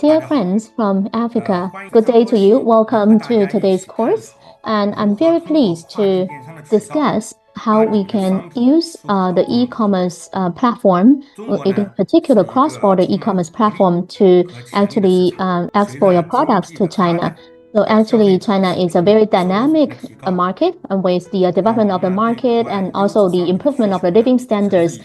Dear friends from Africa, good day to you. Welcome to today's course. And I'm very pleased to discuss how we can use the e-commerce platform, in particular cross-border e-commerce platform, to actually export your products to China. So actually, China is a very dynamic market, and with the development of the market and also the improvement of the living standards,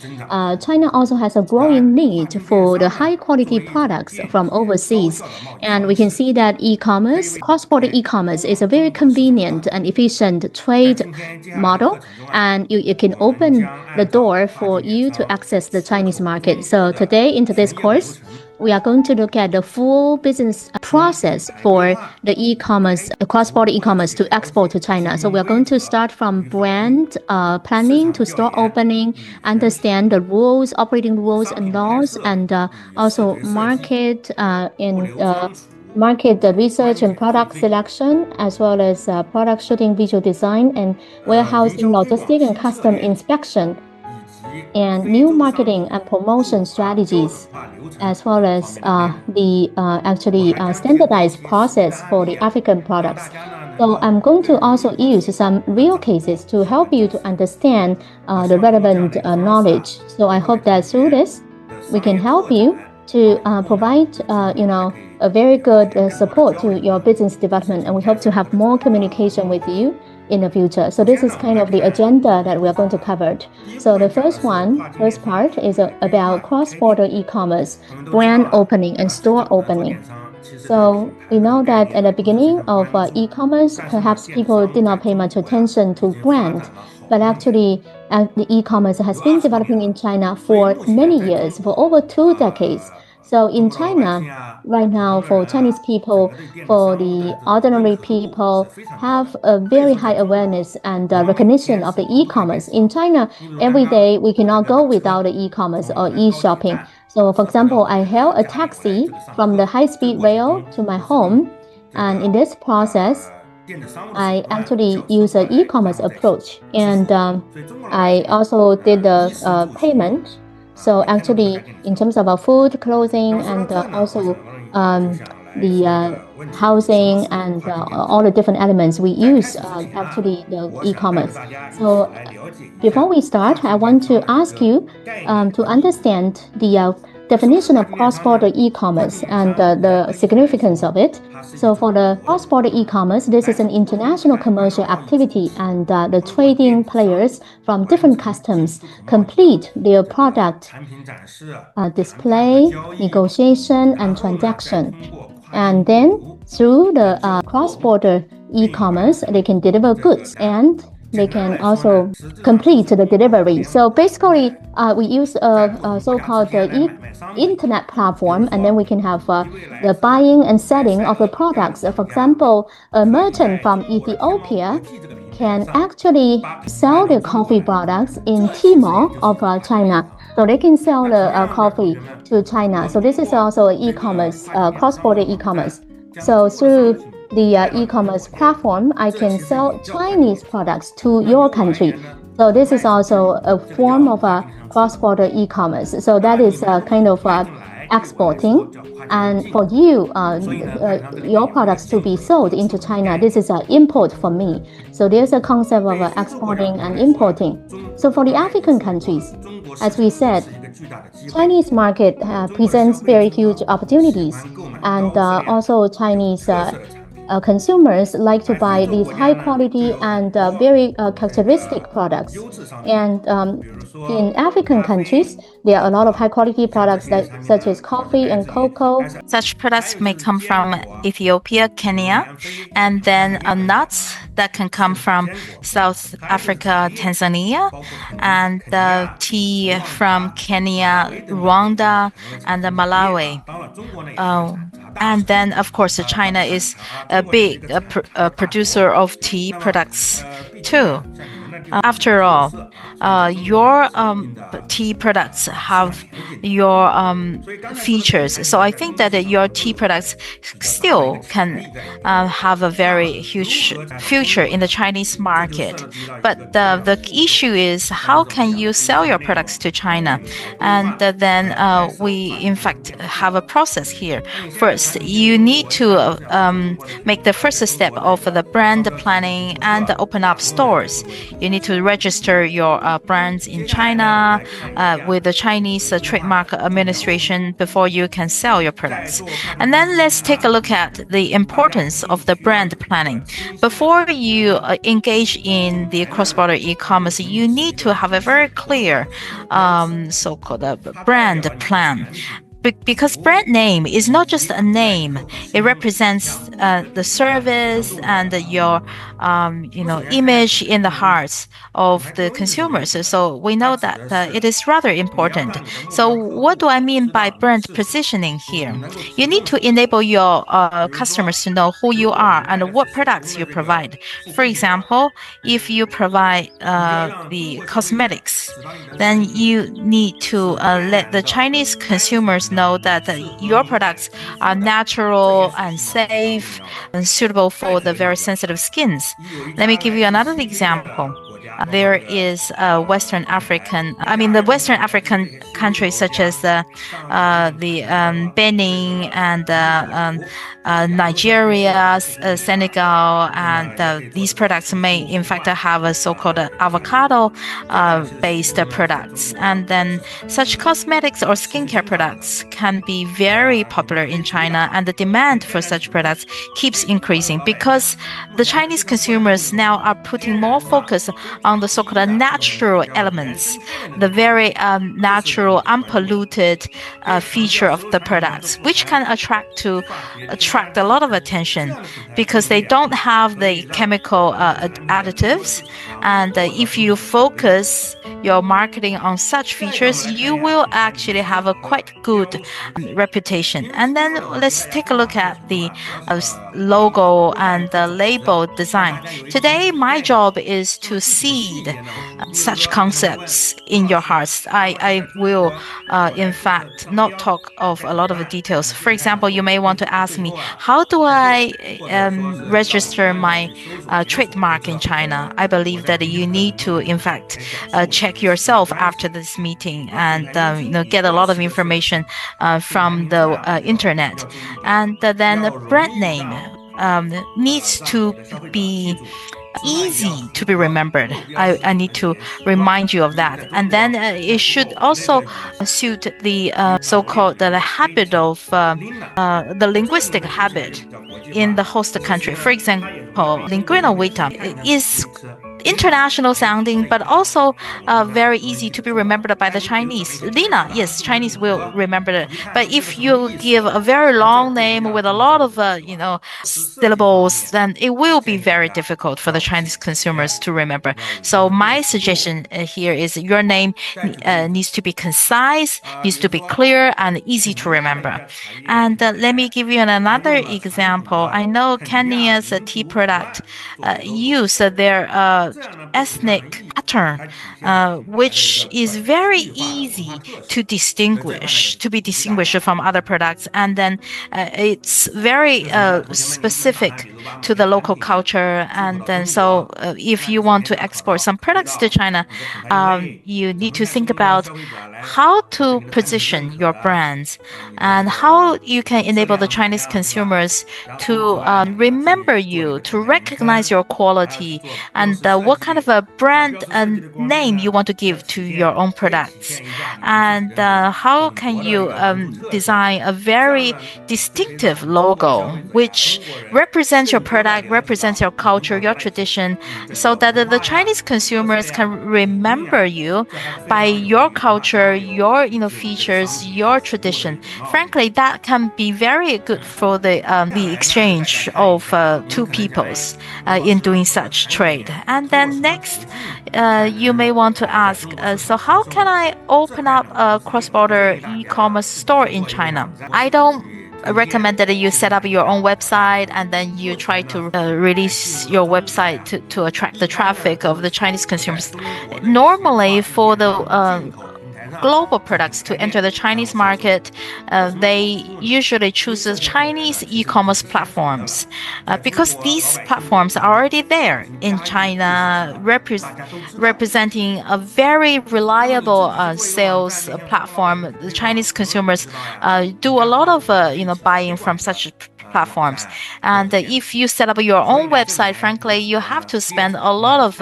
China also has a growing need for the high-quality products from overseas. And we can see that e-commerce, cross-border e-commerce, is a very convenient and efficient trade model, and it can open the door for you to access the Chinese market. So today, in today's course, we are going to look at the full business process for the e-commerce, cross-border e-commerce to export to China. So we are going to start from brand planning to store opening, understand the rules, operating rules and laws, and also market research and product selection, as well as product shooting, visual design, and warehousing, logistics, and custom inspection, and new marketing and promotion strategies, as well as the standardized process for the African products. So I'm going to also use some real cases to help you to understand the relevant knowledge. So I hope that through this, we can help you to provide, a very good support to your business development, and we hope to have more communication with you in the future. So this is kind of the agenda that we are going to cover. So the first part is about cross-border e-commerce, brand opening and store opening. So we know that at the beginning of e-commerce, perhaps people did not pay much attention to brand, but actually the e-commerce has been developing in China for many years, for over 2 decades. So in China, right now, for Chinese people, for the ordinary people, have a very high awareness and recognition of the e-commerce. In China, every day we cannot go without the e-commerce or e-shopping. So for example, I hailed a taxi from the high-speed rail to my home, and in this process, I actually use an e-commerce approach, and I also did the payment. So actually, in terms of our food, clothing, and also the housing and all the different elements, we use actually the e-commerce. So before we start, I want to ask you to understand the definition of cross-border e-commerce and the significance of it. So for the cross-border e-commerce, this is an international commercial activity, and the trading players from different customs complete their product display, negotiation, and transaction. And then through the cross-border e-commerce, they can deliver goods and they can also complete the delivery. So basically, we use a so-called internet platform, and then we can have the buying and selling of the products. For example, a merchant from Ethiopia can actually sell their coffee products in Tmall of China. So they can sell the coffee to China. So this is also an e-commerce, cross-border e-commerce. So through the e-commerce platform, I can sell Chinese products to your country. So this is also a form of a cross-border e-commerce. So that is kind of exporting. And for you, your products to be sold into China, this is an import for me. So there's a concept of exporting and importing. So for the African countries, as we said, Chinese market presents very huge opportunities, and also Chinese consumers like to buy these high quality and very characteristic products. And in African countries, there are a lot of high quality products such as coffee and cocoa. Such products may come from Ethiopia, Kenya, and then nuts that can come from South Africa, Tanzania, and tea from Kenya, Rwanda, and Malawi. And then, of course, China is a big producer of tea products too. After all, your tea products have your features. So I think that your tea products still can have a very huge future in the Chinese market. But the issue is how can you sell your products to China? And then we in fact have a process here. First, you need to make the first step of the brand planning and open up stores. You need to register your brands in China with the Chinese Trademark Administration before you can sell your products. And then let's take a look at the importance of the brand planning. Before you engage in the cross-border e-commerce, you need to have a very clear so-called brand plan. Because brand name is not just a name; it represents the service and your image in the hearts of the consumers. So we know that it is rather important. So what do I mean by brand positioning here? You need to enable your customers to know who you are and what products you provide. For example, if you provide the cosmetics, then you need to let the Chinese consumers know that your products are natural and safe and suitable for the very sensitive skins. Let me give you another example. There is the Western African countries such as Benin and Nigeria, Senegal, and these products may in fact have a so-called avocado-based products. And then such cosmetics or skincare products can be very popular in China, and the demand for such products keeps increasing because the Chinese consumers now are putting more focus on the so-called natural elements, the very natural, unpolluted feature of the products, which can attract a lot of attention because they don't have the chemical additives. And if you focus your marketing on such features, you will actually have a quite good reputation. And then let's take a look at the logo and the label design. Today, my job is to seed such concepts in your hearts. I will, in fact, not talk of a lot of details. For example, you may want to ask me, how do I register my trademark in China? I believe that you need to, in fact, check yourself after this meeting and get a lot of information from the internet. And then the brand name needs to be easy to be remembered. I need to remind you of that. And then it should also suit the so-called the habit of the linguistic habit in the host country. For example, Linguina Vita is international sounding, but also very easy to be remembered by the Chinese. Lina, yes, Chinese will remember it. But if you give a very long name with a lot of syllables, then it will be very difficult for the Chinese consumers to remember. So my suggestion here is your name needs to be concise, needs to be clear, and easy to remember. And let me give you another example. I know Kenya's tea product use their ethnic pattern, which is very easy to be distinguished from other products. And then it's very specific to the local culture. And then so if you want to export some products to China, you need to think about how to position your brands and how you can enable the Chinese consumers to remember you, to recognize your quality, and what kind of a brand name you want to give to your own products. And how can you design a very distinctive logo which represents your product, represents your culture, your tradition, so that the Chinese consumers can remember you by your culture, your features, your tradition. Frankly, that can be very good for the exchange of two peoples in doing such trade. And then next, you may want to ask, so how can I open up a cross-border e-commerce store in China? I don't recommend that you set up your own website and then you try to release your website to attract the traffic of the Chinese consumers. Normally, for the global products to enter the Chinese market, they usually choose the Chinese e-commerce platforms because these platforms are already there in China, representing a very reliable sales platform. The Chinese consumers do a lot of buying from such platforms. And if you set up your own website, frankly, you have to spend a lot of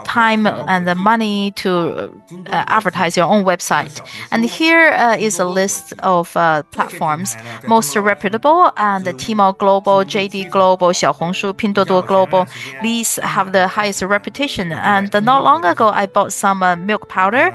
time and the money to advertise your own website. And here is a list of platforms most reputable, and Tmall Global, JD Global, Xiaohongshu, Pinduoduo Global. These have the highest reputation. And not long ago, I bought some milk powder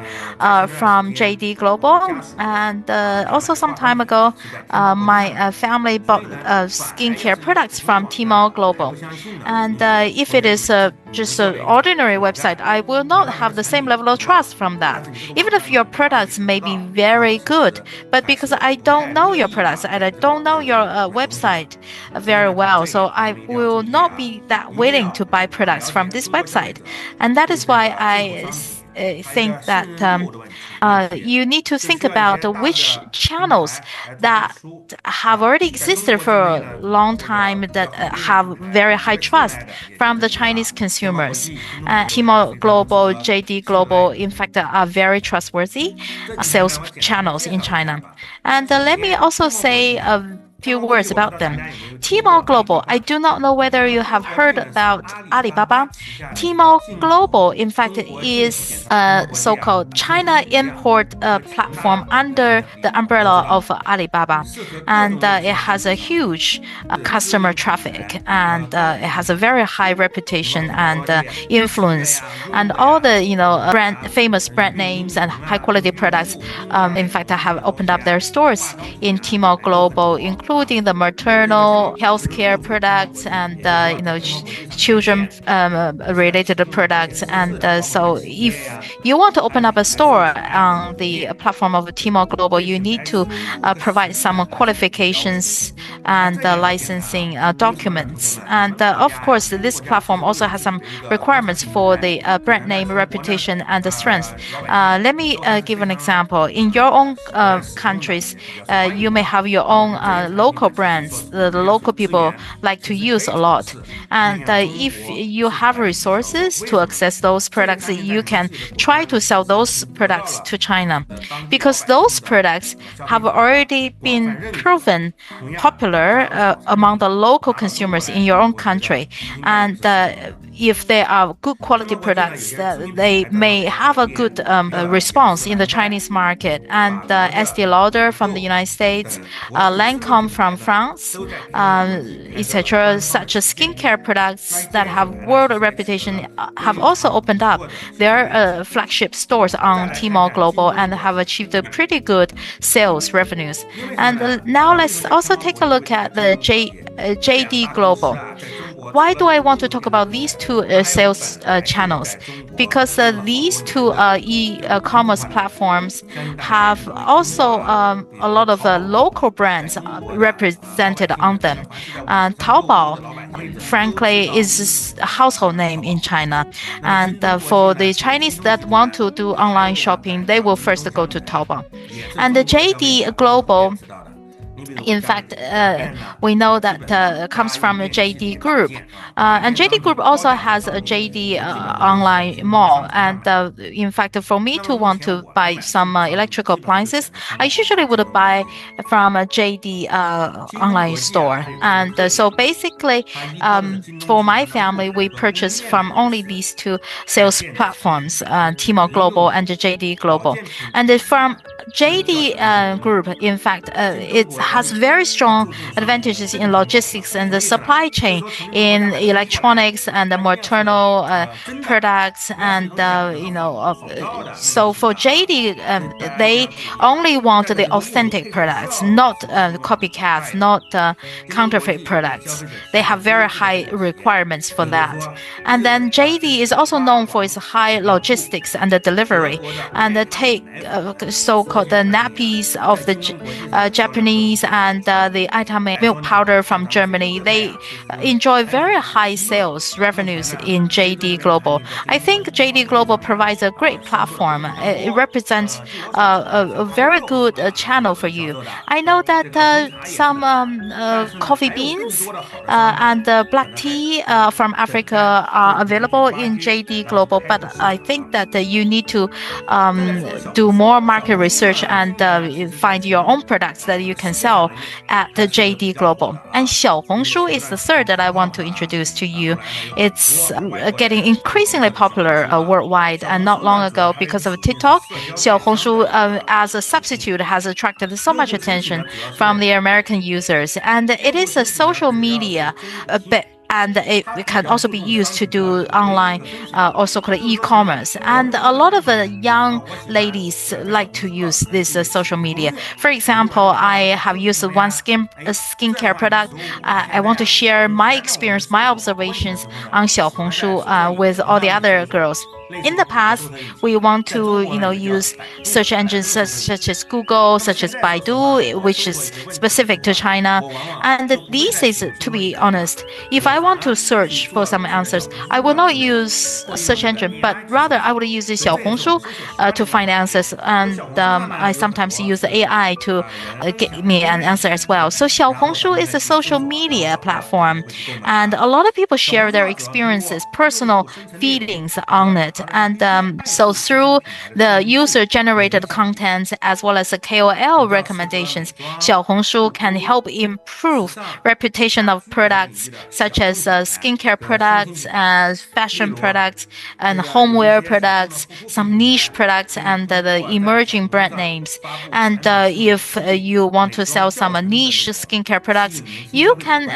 from JD Global, and also some time ago, my family bought skincare products from Tmall Global. And if it is just an ordinary website, I will not have the same level of trust from that. Even if your products may be very good, but because I don't know your products and I don't know your website very well, so I will not be that willing to buy products from this website. And that is why I think that you need to think about which channels that have already existed for a long time, that have very high trust from the Chinese consumers. Tmall Global, JD Global, in fact, are very trustworthy sales channels in China. And let me also say few words about them. Tmall Global, I do not know whether you have heard about Alibaba. Tmall Global, in fact, is a so-called China import platform under the umbrella of Alibaba. And it has a huge customer traffic, and it has a very high reputation and influence. And all the famous brand names and high-quality products, in fact, have opened up their stores in Tmall Global, including the maternal healthcare products and children related products. And so if you want to open up a store on the platform of Tmall Global, you need to provide some qualifications and licensing documents. And of course, this platform also has some requirements for the brand name, reputation, and the strength. Let me give an example. In your own countries, you may have your own local brands the local people like to use a lot. And if you have resources to access those products, you can try to sell those products to China, because those products have already been proven popular among the local consumers in your own country. And if they are good quality products, they may have a good response in the Chinese market. And Estee Lauder from the United States, Lancome from France, etc., such as skincare products that have world reputation have also opened up their flagship stores on Tmall Global and have achieved a pretty good sales revenues. And now let's also take a look at the JD Global. Why do I want to talk about these two sales channels? Because these two e-commerce platforms have also a lot of local brands represented on them. Taobao, frankly, is a household name in China. And for the Chinese that want to do online shopping, they will first go to Taobao. And the JD Global, in fact, we know that comes from a JD Group. And JD Group also has a JD online mall. And in fact, for me to want to buy some electrical appliances, I usually would buy from a JD online store. And so basically, for my family, we purchase from only these two sales platforms, Tmall Global and JD Global. And from JD Group, in fact, it has very strong advantages in logistics and the supply chain in electronics and the maternal products. And so for JD, they only want the authentic products, not copycats, not counterfeit products. They have very high requirements for that. And then JD is also known for its high logistics and the delivery, and take so so-called the nappies of the Japanese and the Itame milk powder from Germany. They enjoy very high sales revenues in JD Global. I think JD Global provides a great platform. It represents a very good channel for you. I know that some coffee beans and black tea from Africa are available in JD Global, but I think that you need to do more market research and find your own products that you can sell at the JD Global. And Xiaohongshu is the third that I want to introduce to you. It's getting increasingly popular worldwide, and not long ago, because of TikTok, Xiaohongshu as a substitute has attracted so much attention from the American users, and it is a social media a bit, and it can also be used to do online, also called e-commerce. And a lot of young ladies like to use this social media. For example, I have used one skincare product. I want to share my experience, my observations on Xiaohongshu with all the other girls. In the past, we want to, use search engines such as Google, such as Baidu, which is specific to China. And these days, to be honest, if I want to search for some answers, I will not use a search engine, but rather I will use Xiaohongshu to find answers. And I sometimes use the AI to get me an answer as well. So Xiaohongshu is a social media platform, and a lot of people share their experiences, personal feelings on it. And so through the user-generated content as well as the KOL recommendations, Xiaohongshu can help improve reputation of products such as skincare products, fashion products, and homeware products, some niche products, and the emerging brand names. And if you want to sell some niche skincare products, you can,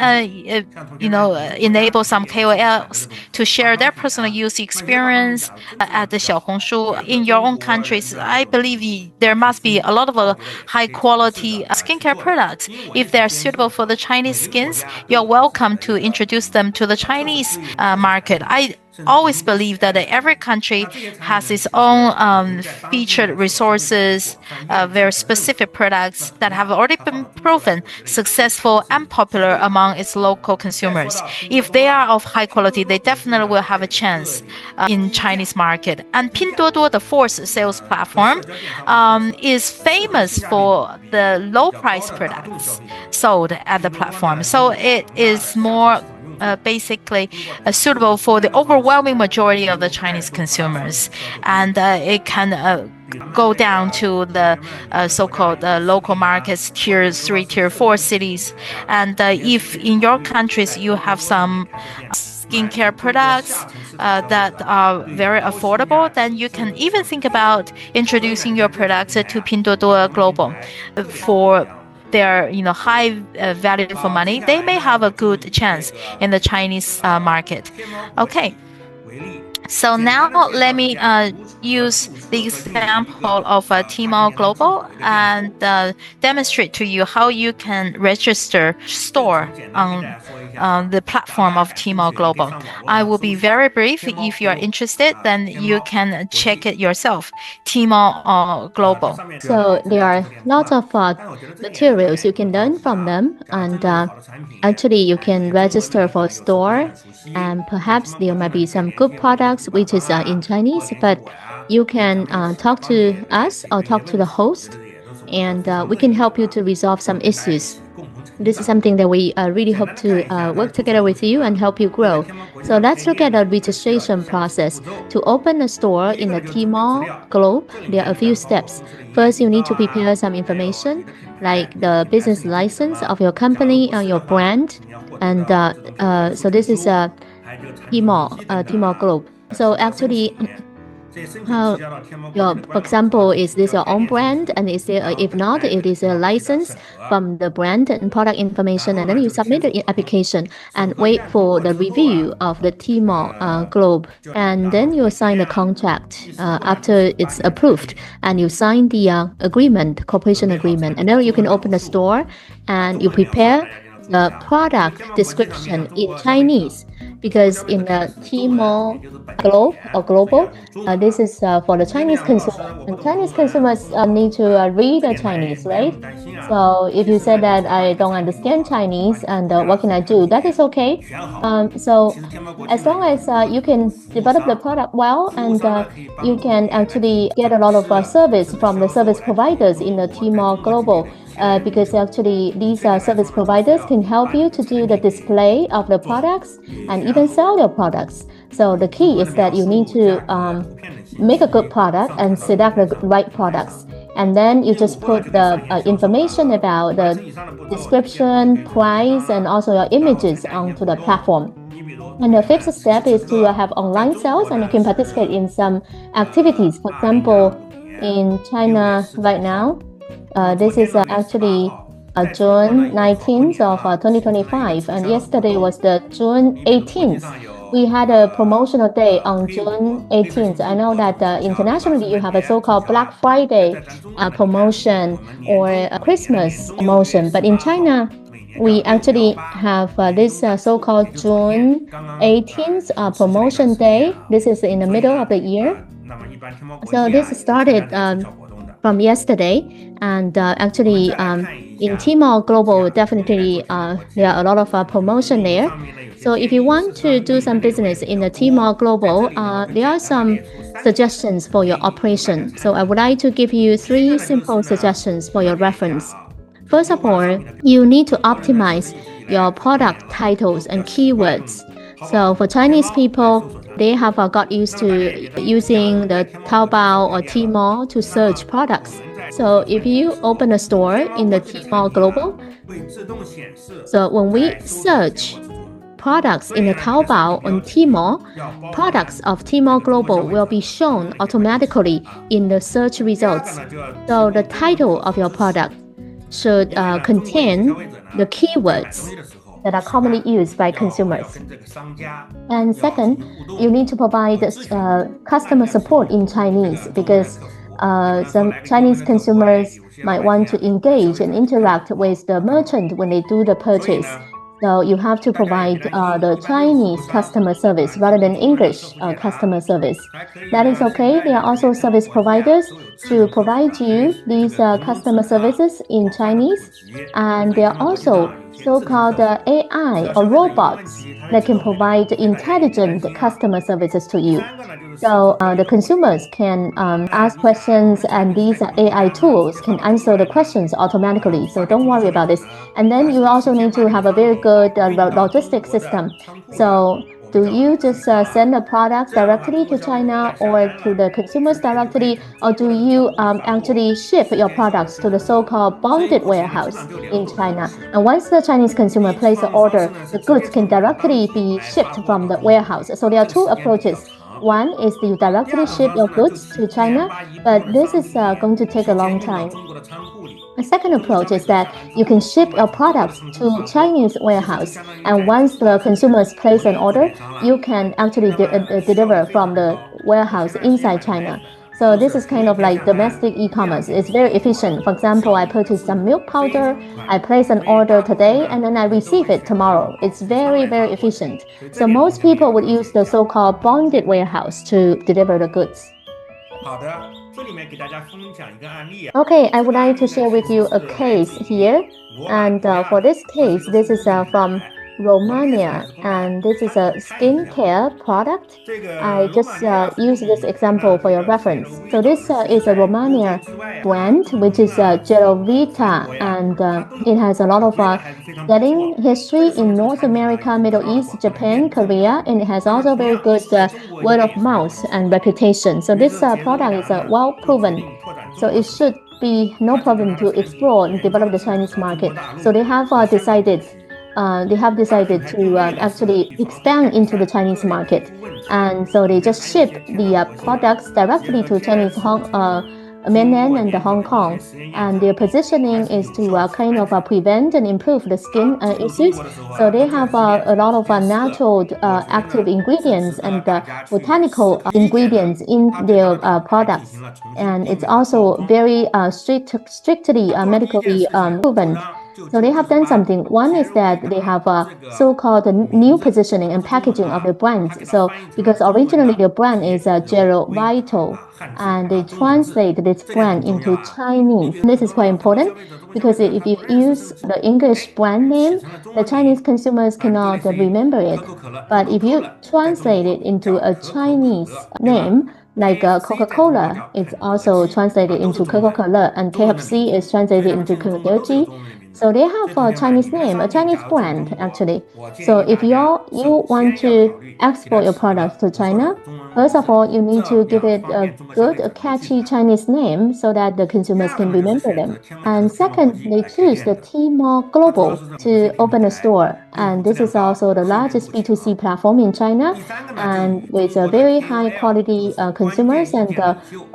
enable some KOLs to share their personal use experience at the Xiaohongshu in your own countries. I believe there must be a lot of high quality skincare products. If they're suitable for the Chinese skins, you're welcome to introduce them to the Chinese market. I always believe that every country has its own featured resources, very specific products that have already been proven successful and popular among its local consumers. If they are of high quality, they definitely will have a chance in Chinese market. And Pinduoduo, the fourth sales platform, is famous for the low price products sold at the platform. So it is more basically suitable for the overwhelming majority of the Chinese consumers, and it can go down to the so-called local markets, tier 3, tier 4 cities. And if in your countries you have some skincare products that are very affordable, then you can even think about introducing your products to Pinduoduo Global for their high value for money. They may have a good chance in the Chinese market. Okay. So now let me use the example of Tmall Global and demonstrate to you how you can register store on the platform of Tmall Global. I will be very brief. If you are interested, then you can check it yourself. Tmall Global. So there are lots of materials you can learn from them, and actually you can register for a store, and perhaps there might be some good products which is in Chinese, but you can talk to us or talk to the host, and we can help you to resolve some issues. This is something that we really hope to work together with you and help you grow. So let's look at the registration process. To open a store in the Tmall Globe, there are a few steps. First, you need to prepare some information like the business license of your company or your brand. And so this is Tmall Globe. So actually, for example, is this your own brand? And is there, if not, it is a license from the brand and product information, and then you submit the application and wait for the review of the Tmall Globe, and then you sign the contract after it's approved, and you sign the agreement, cooperation agreement, and then you can open the store and you prepare the product description in Chinese, because in the Tmall globe or global, this is for the Chinese consumer, and Chinese consumers need to read the Chinese, right? So if you said that I don't understand Chinese and what can I do, that is okay. So as long as you can develop the product well and you can actually get a lot of service from the service providers in the Tmall global. Because actually these service providers can help you to do the display of the products and even sell your products. So the key is that you need to make a good product and select the right products. And then you just put the information about the description, price, and also your images onto the platform. And the fifth step is to have online sales, and you can participate in some activities. For example, in China right now, this is actually June 19th of 2025, and yesterday was the June 18th. We had a promotional day on June 18th. I know that internationally you have a so-called Black Friday promotion or a Christmas promotion, but in China, we actually have this so-called June 18th promotion day. This is in the middle of the year. So this started from yesterday, and actually in Tmall Global, definitely there are a lot of promotion there. So if you want to do some business in the Tmall Global, there are some suggestions for your operation. So I would like to give you 3 simple suggestions for your reference. First of all, you need to optimize your product titles and keywords. So for Chinese people, they have got used to using the Taobao or Tmall to search products. So if you open a store in the Tmall Global, so when we search products in the Taobao on Tmall, products of Tmall Global will be shown automatically in the search results. So the title of your product should contain the keywords that are commonly used by consumers. And second, you need to provide customer support in Chinese, because some Chinese consumers might want to engage and interact with the merchant when they do the purchase. So you have to provide the Chinese customer service rather than English customer service. That is okay. There are also service providers to provide you these customer services in Chinese. And there are also so-called AI or robots that can provide intelligent customer services to you. So the consumers can ask questions, and these AI tools can answer the questions automatically. So don't worry about this. And then you also need to have a very good logistic system. So do you just send a product directly to China or to the consumers directly, or do you actually ship your products to the so-called bonded warehouse in China? And once the Chinese consumer places an order, the goods can directly be shipped from the warehouse. So there are 2 approaches. One is you directly ship your goods to China, but this is going to take a long time. A second approach is that you can ship your products to Chinese warehouse, and once the consumers place an order, you can actually deliver from the warehouse inside China. So this is kind of like domestic e-commerce. It's very efficient. For example, I purchased some milk powder, I place an order today, and then I receive it tomorrow. It's very, very efficient. So most people would use the so-called bonded warehouse to deliver the goods. Okay, I would like to share with you a case here. And for this case, this is from Romania, and this is a skincare product. I just use this example for your reference. So this is a Romania brand, which is Gelovita, and it has a lot of selling history in North America, Middle East, Japan, Korea, and it has also very good word of mouth and reputation. So this product is well proven. So it should be no problem to explore and develop the Chinese market. So they have decided to actually expand into the Chinese market, and so they just ship the products directly to Chinese mainland and Hong Kong, and their positioning is to kind of prevent and improve the skin issues. So they have a lot of natural active ingredients and botanical ingredients in their products, and it's also very strictly medically proven. So they have done something. One is that they have a so-called new positioning and packaging of their brands. So because originally their brand is Gero Vital, and they translate this brand into Chinese. This is quite important because if you use the English brand name, the Chinese consumers cannot remember it. But if you translate it into a Chinese name, like Coca-Cola, it's also translated into Coca-Cola, and KFC is translated into Kentucky. So they have a Chinese name, a Chinese brand actually. So if you want to export your products to China, first of all, you need to give it a good, a catchy Chinese name so that the consumers can remember them. And second, they choose the Tmall Global to open a store. And this is also the largest B2C platform in China, and with a very high quality consumers and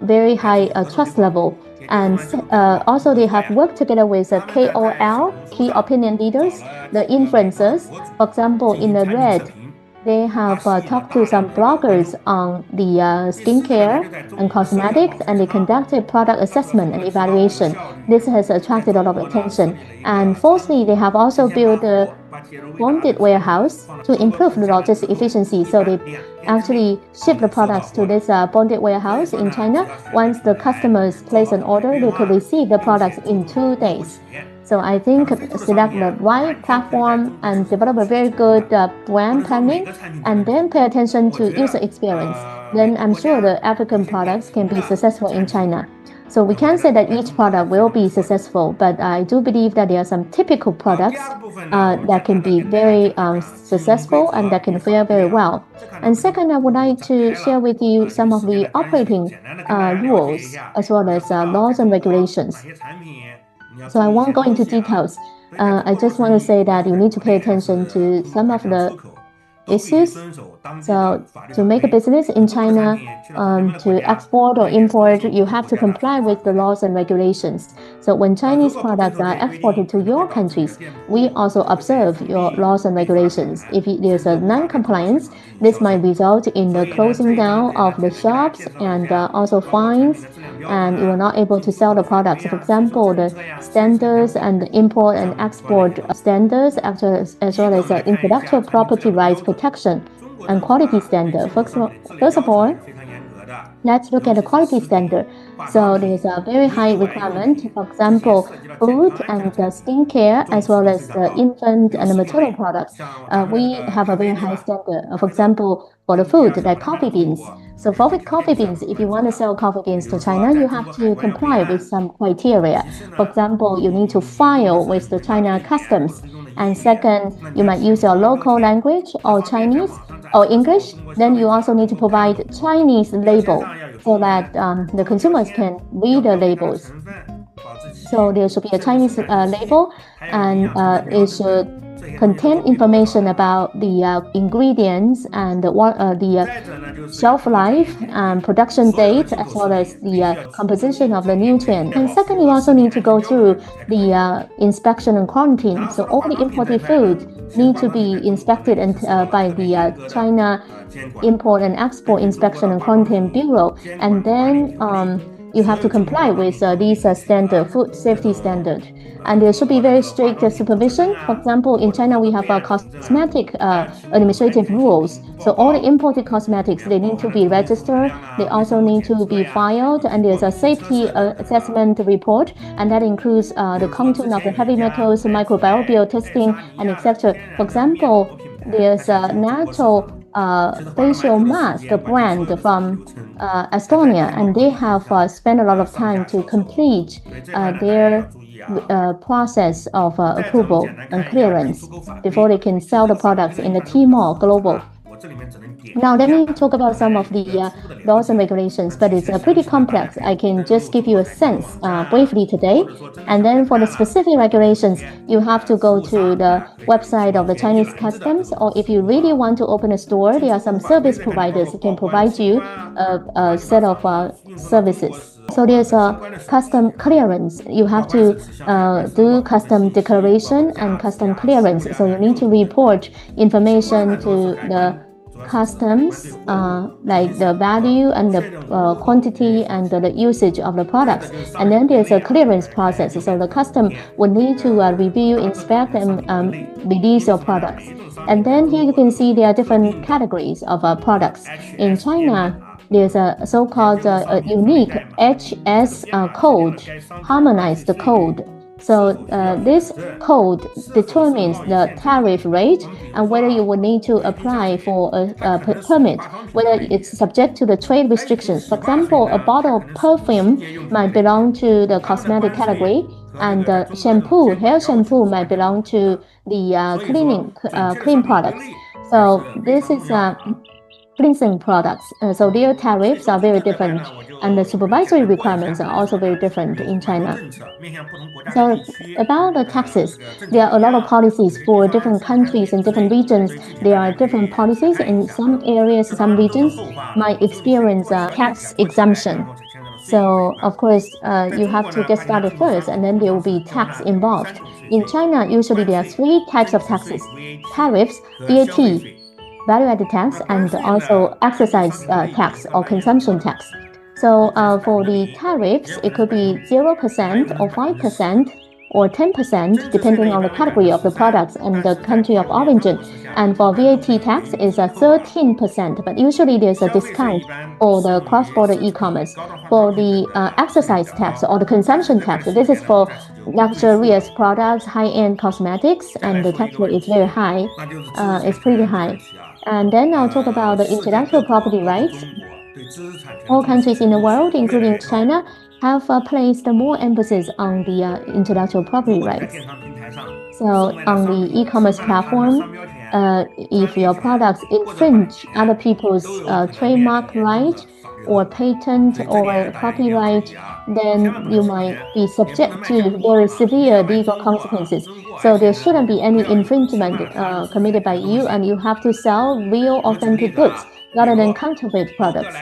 very high trust level. And also they have worked together with KOL, key opinion leaders, the influencers. For example, in the red, they have talked to some bloggers on the skincare and cosmetics, and they conducted product assessment and evaluation. This has attracted a lot of attention. And fourthly, they have also built a bonded warehouse to improve the logistic efficiency. So they actually ship the products to this bonded warehouse in China. Once the customers place an order, they could receive the products in 2 days. So I think select the right platform and develop a very good brand planning, and then pay attention to user experience. Then I'm sure the African products can be successful in China. So we can't say that each product will be successful, but I do believe that there are some typical products that can be very successful and that can fare very well. And second, I would like to share with you some of the operating rules as well as laws and regulations. So I won't go into details. I just want to say that you need to pay attention to some of the issues. So to make a business in China, to export or import, you have to comply with the laws and regulations. So when Chinese products are exported to your countries, we also observe your laws and regulations. If there's a non-compliance, this might result in the closing down of the shops and also fines, and you are not able to sell the products. For example, the standards and the import and export standards, as well as intellectual property rights protection and quality standard. First of all, let's look at the quality standard. So there's a very high requirement. For example, food and skincare, as well as the infant and the maternal products. We have a very high standard. For example, for the food, like coffee beans. So for coffee beans, if you want to sell coffee beans to China, you have to comply with some criteria. For example, you need to file with the China customs. And second, you might use your local language or Chinese or English. Then you also need to provide Chinese label so that the consumers can read the labels. So there should be a Chinese label, and it should contain information about the ingredients and the shelf life and production date, as well as the composition of the nutrient. And second, you also need to go through the inspection and quarantine. So all the imported food need to be inspected by the China Import and Export Inspection and Quarantine Bureau, and then you have to comply with these food safety standard. And there should be very strict supervision. For example, in China, we have cosmetic administrative rules. So all the imported cosmetics, they need to be registered. They also need to be filed, and there's a safety assessment report, and that includes the content of the heavy metals, microbial testing, and etc. For example, there's a natural facial mask brand from Estonia, and they have spent a lot of time to complete their process of approval and clearance before they can sell the products in the Tmall Global. Now let me talk about some of the laws and regulations, but it's pretty complex. I can just give you a sense briefly today. And then for the specific regulations, you have to go to the website of the Chinese customs, or if you really want to open a store, there are some service providers who can provide you a set of services. So there's a custom clearance. You have to do custom declaration and custom clearance. So you need to report information to the customs, like the value and the quantity and the usage of the products. And then there's a clearance process. So the custom will need to review, inspect, and release your products. And then here you can see there are different categories of products. In China, there's a so-called unique HS code, harmonized code. So this code determines the tariff rate and whether you will need to apply for a permit, whether it's subject to the trade restrictions. For example, a bottle of perfume might belong to the cosmetic category, and shampoo, hair shampoo might belong to the clean products. So this is cleansing products. So their tariffs are very different, and the supervisory requirements are also very different in China. So about the taxes, there are a lot of policies for different countries and different regions. There are different policies. In some areas, some regions might experience tax exemption. So of course, you have to get started first, and then there will be tax involved. In China, usually there are three types of taxes: tariffs, VAT, value-added tax, and also exercise tax or consumption tax. So for the tariffs, it could be 0% or 5% or 10%, depending on the category of the products and the country of origin. And for VAT tax is 13%, but usually there's a discount for the cross-border e-commerce. For the exercise tax or the consumption tax, this is for luxurious products, high-end cosmetics, and the tax rate is very high. It's pretty high. And then I'll talk about the intellectual property rights. All countries in the world, including China, have placed more emphasis on the intellectual property rights. So on the e-commerce platform, if your products infringe other people's trademark right or patent or copyright, then you might be subject to very severe legal consequences. So there shouldn't be any infringement committed by you, and you have to sell real authentic goods rather than counterfeit products.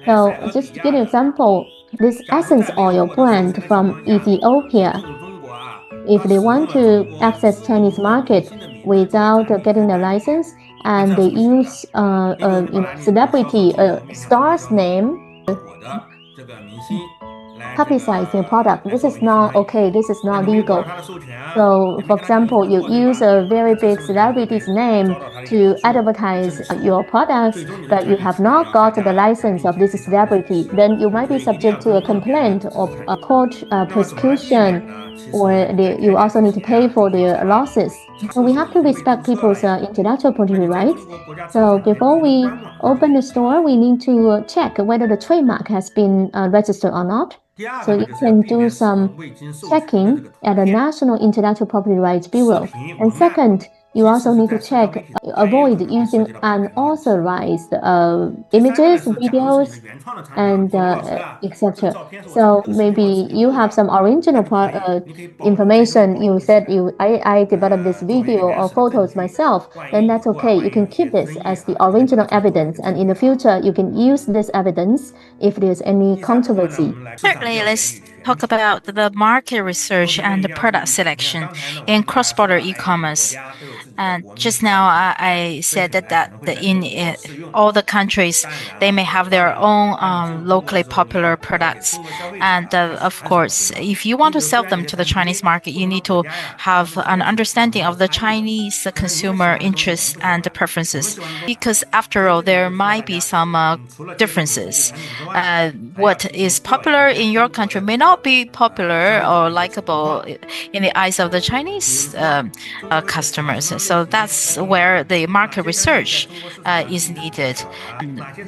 So just to give you an example, this essence oil brand from Ethiopia, if they want to access Chinese market without getting the license, and they use celebrity star's name publicize their product, this is not okay, this is not legal. So for example, you use a very big celebrity's name to advertise your products, but you have not got the license of this celebrity, then you might be subject to a complaint or a court prosecution, or you also need to pay for their losses. So we have to respect people's intellectual property rights. So before we open the store, we need to check whether the trademark has been registered or not. So you can do some checking at the National Intellectual Property Rights Bureau. And second, you also need to check, avoid using unauthorized images, videos, and etc. So maybe you have some original information. You said I developed this video or photos myself, then that's okay. You can keep this as the original evidence, and in the future you can use this evidence if there's any controversy. Certainly, let's talk about the market research and the product selection in cross-border e-commerce. And just now, I said that in all the countries, they may have their own locally popular products. And of course, if you want to sell them to the Chinese market, you need to have an understanding of the Chinese consumer interests and preferences. Because after all, there might be some differences. What is popular in your country may not be popular or likable in the eyes of the Chinese customers. So that's where the market research is needed.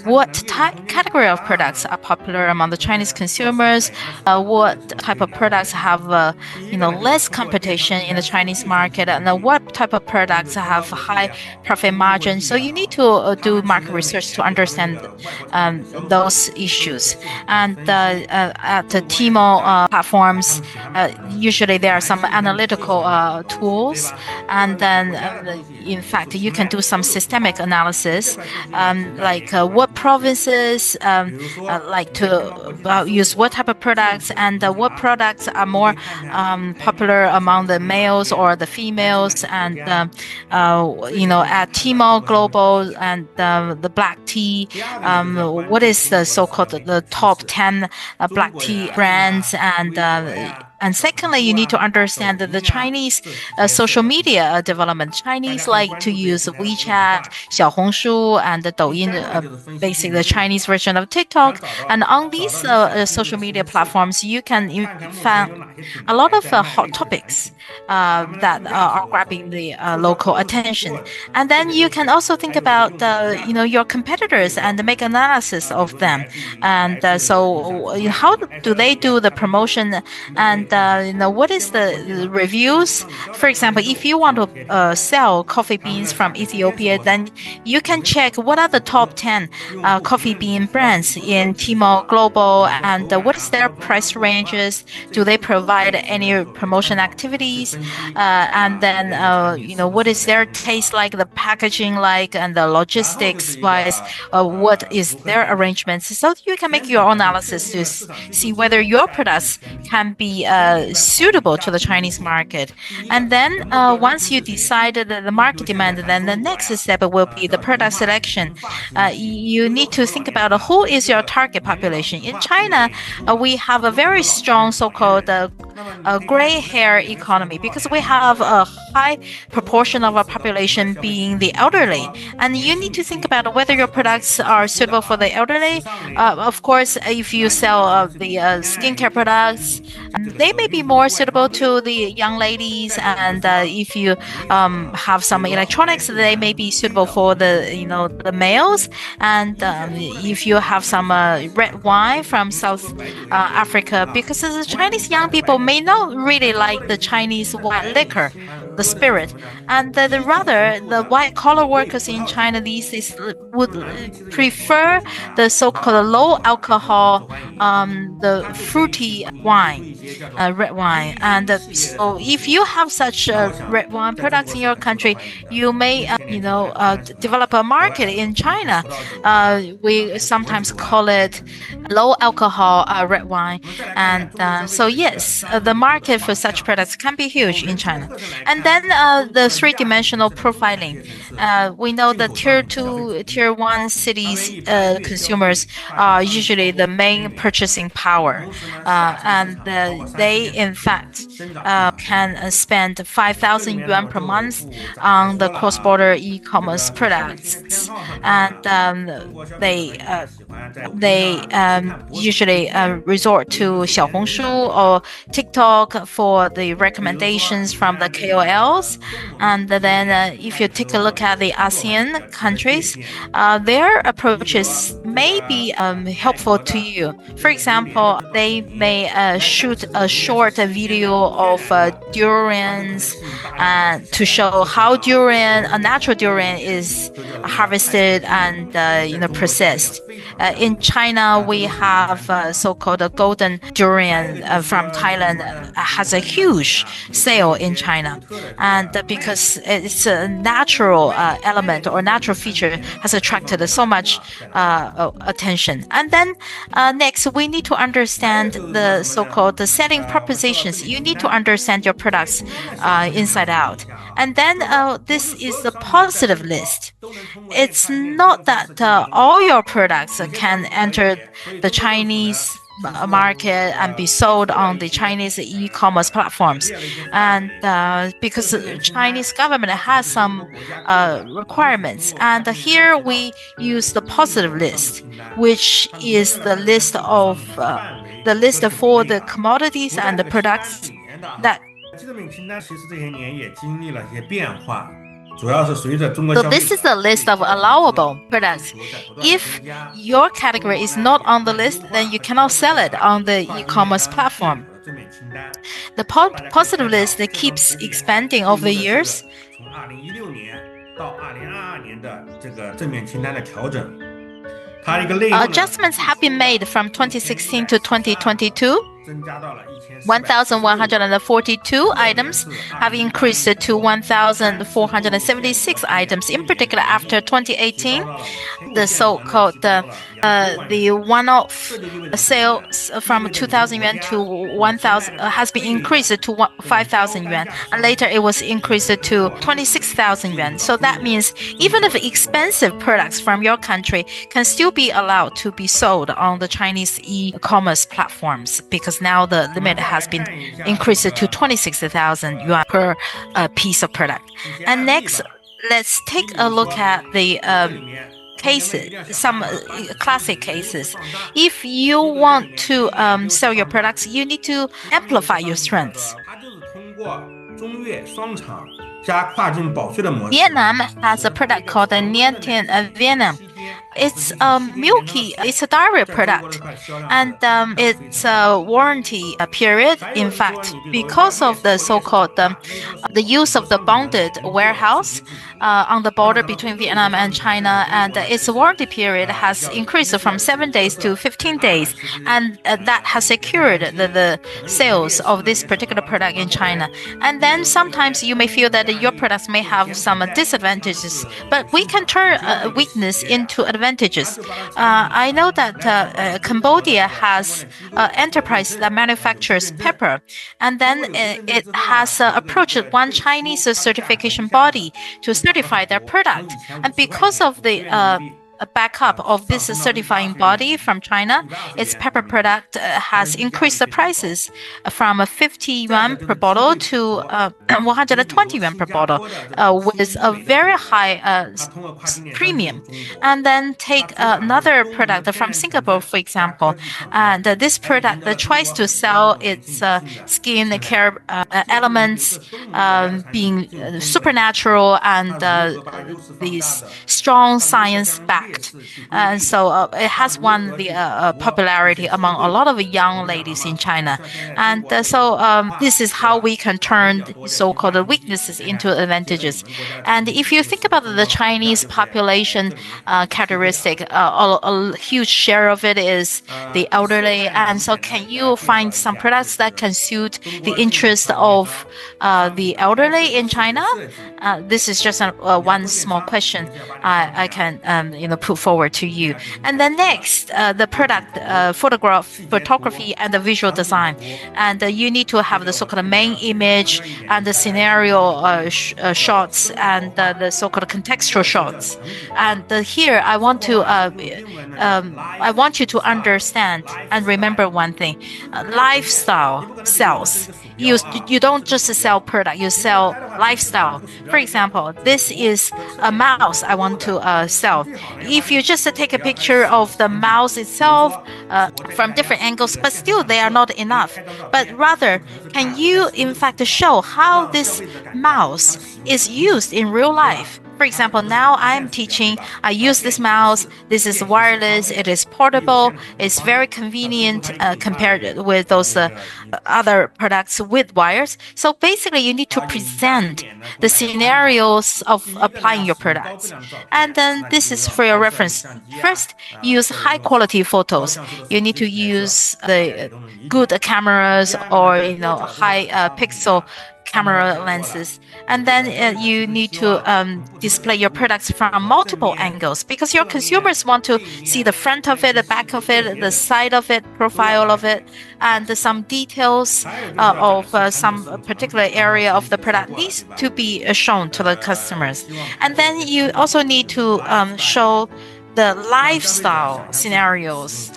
What category of products are popular among the Chinese consumers? What type of products have less competition in the Chinese market? And what type of products have high profit margin? So you need to do market research to understand those issues. And at the Tmall platforms, usually there are some analytical tools, and then in fact you can do some systemic analysis, like what provinces like to use what type of products, and what products are more popular among the males or the females, and at Tmall Global and the black tea, what is the so-called the top 10 black tea brands, and secondly, you need to understand that the Chinese social media development. Chinese like to use WeChat, Xiaohongshu, and the Douyin, basically the Chinese version of TikTok. And on these social media platforms, you can find a lot of hot topics that are grabbing the local attention. And then you can also think about your competitors and make analysis of them. And how do they do the promotion, and what is the reviews? For example, if you want to sell coffee beans from Ethiopia, then you can check what are the top 10 coffee bean brands in Tmall Global, and what is their price ranges? Do they provide any promotion activities? And then what is their taste like, the packaging like, and the logistics wise, what is their arrangements? So you can make your own analysis to see whether your products can be suitable to the Chinese market. And then once you decided the market demand, then the next step will be the product selection. You need to think about who is your target population. In China, we have a very strong so-called gray hair economy, because we have a high proportion of our population being the elderly. And you need to think about whether your products are suitable for the elderly. Of course, if you sell the skincare products, they may be more suitable to the young ladies. And if you have some electronics, they may be suitable for the males. And if you have some red wine from South Africa, because the Chinese young people may not really like the Chinese white liquor, the spirit, and rather the white collar workers in China these days would prefer the so-called low alcohol, the fruity wine, red wine. And so if you have such red wine products in your country, you may develop a market in China. We sometimes call it low alcohol red wine. And so yes, the market for such products can be huge in China. And then the three-dimensional profiling. We know that tier 2, tier 1 cities consumers are usually the main purchasing power. And they, in fact, can spend 5,000 yuan per month on the cross-border e-commerce products. And they usually resort to Xiaohongshu or TikTok for the recommendations from the KOLs. And then if you take a look at the ASEAN countries, their approaches may be helpful to you. For example, they may shoot a short video of durians to show how a natural durian is harvested and processed. In China, we have so-called golden durian from Thailand has a huge sale in China, and because it's a natural element or natural feature has attracted so much attention. And then next, we need to understand the so-called selling propositions. You need to understand your products inside out. And then this is the positive list. It's not that all your products can enter the Chinese market and be sold on the Chinese e-commerce platforms. And because the Chinese government has some requirements. And here we use the positive list, which is the list for the commodities and the products that. So this is the list of allowable products. If your category is not on the list, then you cannot sell it on the e-commerce platform. The positive list that keeps expanding over the years. Adjustments have been made from 2016 to 2022. 1,142 items have increased to 1,476 items. In particular, after 2018, the so-called the one-off sales from 2,000 yuan to 1,000 has been increased to 5,000 yuan, and later it was increased to 26,000 yuan. So that means even if expensive products from your country can still be allowed to be sold on the Chinese e-commerce platforms, because now the limit has been increased to 26,000 yuan per piece of product. And next, let's take a look at the cases, some classic cases. If you want to sell your products, you need to amplify your strengths. Vietnam has a product called the Nien Thien Vietnam. It's milky. It's a dairy product, and it's a warranty period. In fact, because of the so-called the use of the bonded warehouse on the border between Vietnam and China, and its warranty period has increased from 7 days to 15 days, and that has secured the sales of this particular product in China. And then sometimes you may feel that your products may have some disadvantages, but we can turn weakness into advantages. I know that Cambodia has enterprise that manufactures pepper, and then it has approached one Chinese certification body to certify their product. And because of the a backup of this certifying body from China, its pepper product has increased the prices from 50 yuan per bottle to 120 yuan per bottle, with a very high premium. And then take another product from Singapore, for example, and this product tries to sell its skin care elements being supernatural and these strong science backed. And so it has won the popularity among a lot of young ladies in China. And so this is how we can turn so-called weaknesses into advantages. And if you think about the Chinese population characteristic, a huge share of it is the elderly. And so can you find some products that can suit the interest of the elderly in China? This is just one small question I can put forward to you. And then next, the product photography and the visual design. And you need to have the so-called main image and the scenario shots and the so-called contextual shots. And here I want you to understand and remember one thing: lifestyle sells. You don't just sell product, you sell lifestyle. For example, this is a mouse I want to sell. If you just take a picture of the mouse itself from different angles, but still they are not enough. But rather, can you in fact show how this mouse is used in real life? For example, now I'm teaching, I use this mouse, this is wireless, it is portable, it's very convenient compared with those other products with wires. So basically you need to present the scenarios of applying your products. And then this is for your reference. First, use high quality photos. You need to use the good cameras or high pixel camera lenses. And then you need to display your products from multiple angles, because your consumers want to see the front of it, the back of it, the side of it, profile of it, and some details of some particular area of the product needs to be shown to the customers. And then you also need to show the lifestyle scenarios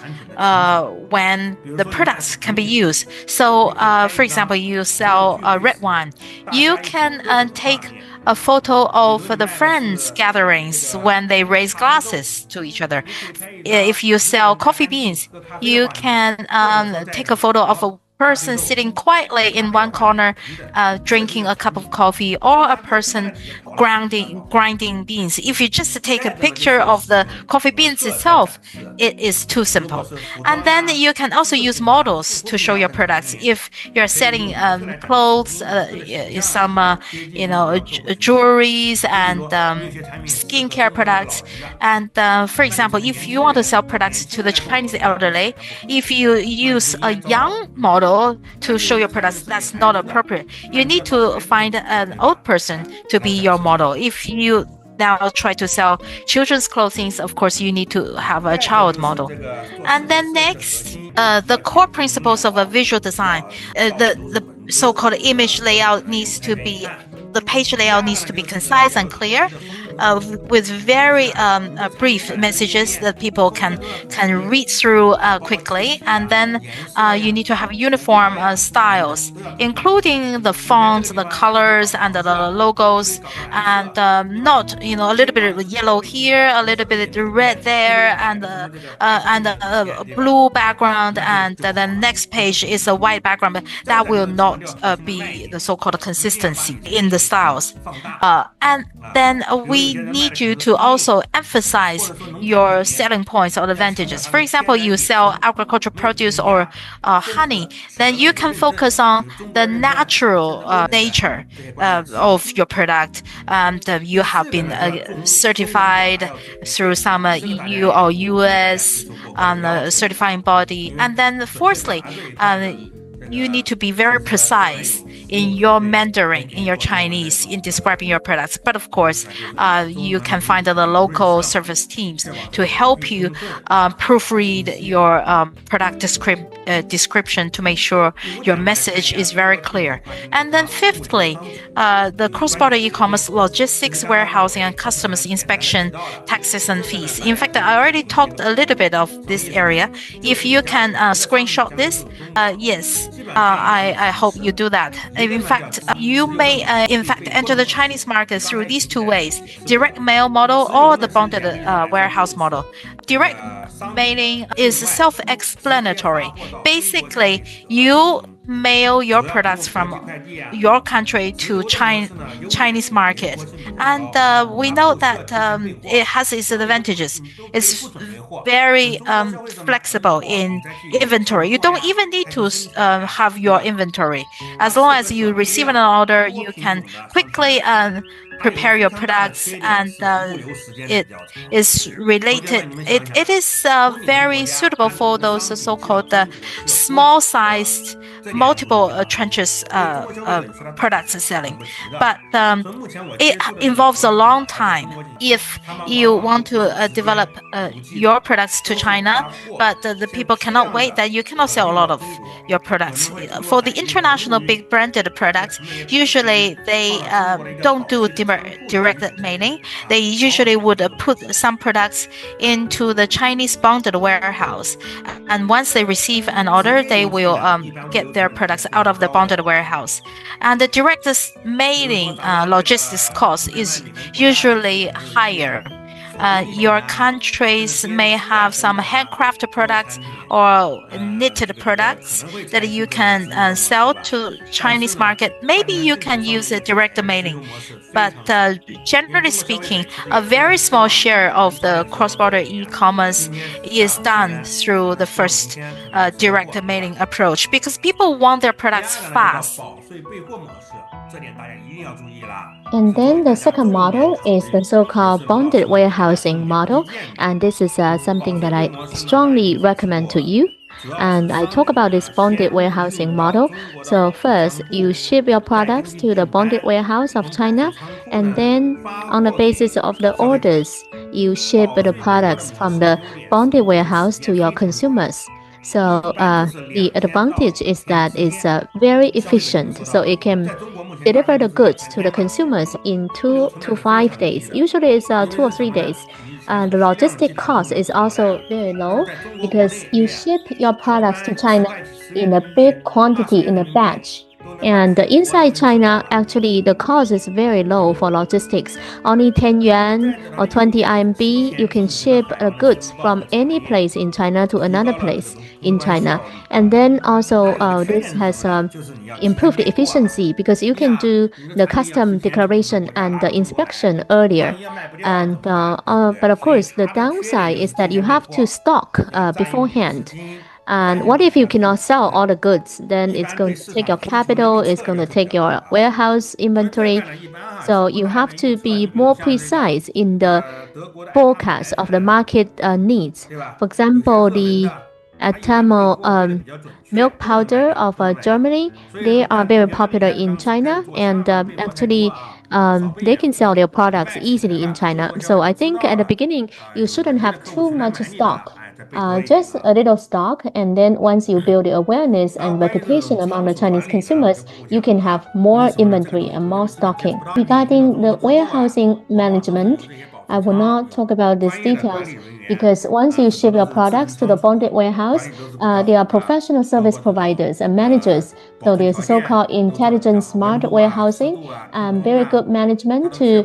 when the products can be used. So, for example, you sell red wine. You can take a photo of the friends gatherings when they raise glasses to each other. If you sell coffee beans, you can take a photo of a person sitting quietly in one corner, drinking a cup of coffee, or a person grinding beans. If you just take a picture of the coffee beans itself, it is too simple. And then you can also use models to show your products. If you're selling clothes, some jewelries and skincare products, and for example, if you want to sell products to the Chinese elderly, if you use a young model to show your products, that's not appropriate. You need to find an old person to be your model. If you now try to sell children's clothing, of course, you need to have a child model. And then next, the core principles of a visual design, the so-called image layout needs to be, the page layout needs to be concise and clear, with very brief messages that people can read through quickly. And then you need to have uniform styles, including the fonts, the colors, and the logos, and not a little bit of yellow here, a little bit of red there, and a blue background, and the next page is a white background. But that will not be the so-called consistency in the styles. And then we need you to also emphasize your selling points or advantages. For example, you sell agricultural produce or honey, then you can focus on the natural nature of your product. And you have been certified through some EU or US certifying body. And then fourthly, you need to be very precise in your Mandarin, in your Chinese, in describing your products. But of course, you can find the local service teams to help you proofread your product description to make sure your message is very clear. And then fifthly, the cross-border e-commerce logistics, warehousing, and customs inspection, taxes and fees. In fact, I already talked a little bit of this area. If you can screenshot this, yes, I hope you do that. In fact, you may enter the Chinese market through these two ways: direct mail model or the bonded warehouse model. Direct mailing is self-explanatory. Basically, you mail your products from your country to Chinese market, and we know that it has its advantages. It's very flexible in inventory. You don't even need to have your inventory. As long as you receive an order, you can quickly prepare your products, and it is related. It is very suitable for those so-called small-sized, multiple trenches products selling. But it involves a long time. If you want to develop your products to China, but the people cannot wait, then you cannot sell a lot of your products. For the international big branded products, usually they don't do direct mailing. They usually would put some products into the Chinese bonded warehouse, and once they receive an order, they will get their products out of the bonded warehouse. And the direct mailing logistics cost is usually higher. Your countries may have some handcrafted products or knitted products that you can sell to Chinese market. Maybe you can use a direct mailing, but generally speaking, a very small share of the cross-border e-commerce is done through the first direct mailing approach, because people want their products fast. And then the second model is the so-called bonded warehousing model, and this is something that I strongly recommend to you. And I talk about this bonded warehousing model. So first, you ship your products to the bonded warehouse of China, and then on the basis of the orders, you ship the products from the bonded warehouse to your consumers. So the advantage is that it's very efficient. So it can deliver the goods to the consumers in 2 to 5 days. Usually it's 2 or 3 days. The logistic cost is also very low because you ship your products to China in a big quantity in a batch. And inside China, actually, the cost is very low for logistics. Only 10 yuan or 20 RMB, you can ship goods from any place in China to another place in China. And then also, this has improved the efficiency because you can do the custom declaration and the inspection earlier. And but of course, the downside is that you have to stock beforehand. And what if you cannot sell all the goods? Then it's going to take your capital, it's going to take your warehouse inventory. So you have to be more precise in the forecast of the market needs. For example, the Atamo milk powder of Germany, they are very popular in China, and actually they can sell their products easily in China. So I think at the beginning, you shouldn't have too much stock. Just a little stock, and then once you build the awareness and reputation among the Chinese consumers, you can have more inventory and more stocking. Regarding the warehousing management, I will not talk about these details because once you ship your products to the bonded warehouse, there are professional service providers and managers. So there's a so-called intelligent smart warehousing and very good management to